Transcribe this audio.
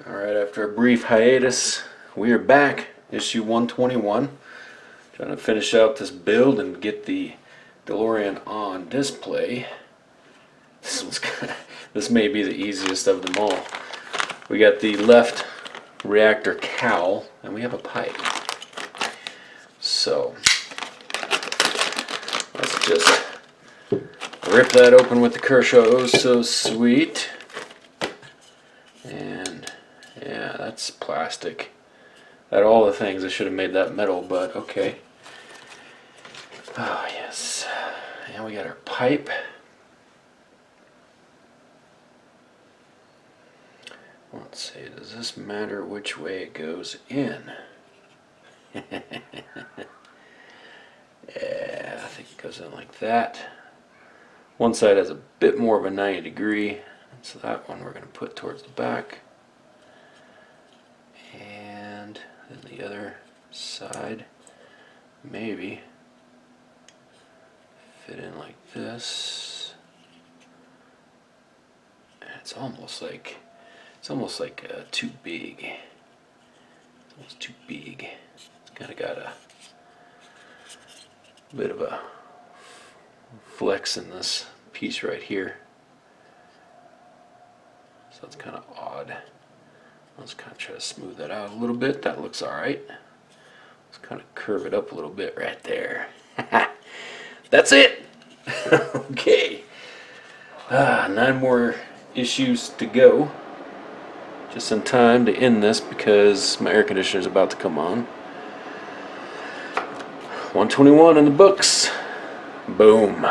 Alright, after a brief hiatus, we are back. Issue 121. Trying to finish out this build and get the Delorean on display. This may be the easiest of them all. We got the left reactor cowl, and we have a pipe. So, let's just rip that open with the Kershaw Oh So Sweet. And yeah, that's plastic. Out of all the things, I should have made that metal, but okay. Oh yes. And we got our pipe. Let's see, does this matter which way it goes in? Yeah, I think it goes in like that. One side has a bit more of a 90 degree, so that one we're going to put towards the back. And then the other side, maybe fit in like this. And it's almost like too big. It's almost too big. It's kind of got a bit of a flex in this piece right here. So it's kind of odd. Let's kind of try to smooth that out a little bit. That looks alright. Let's kind of curve it up a little bit right there. That's it! Okay. 9 more issues to go. Just in time to end this because my air conditioner is about to come on. 121 in the books. Boom.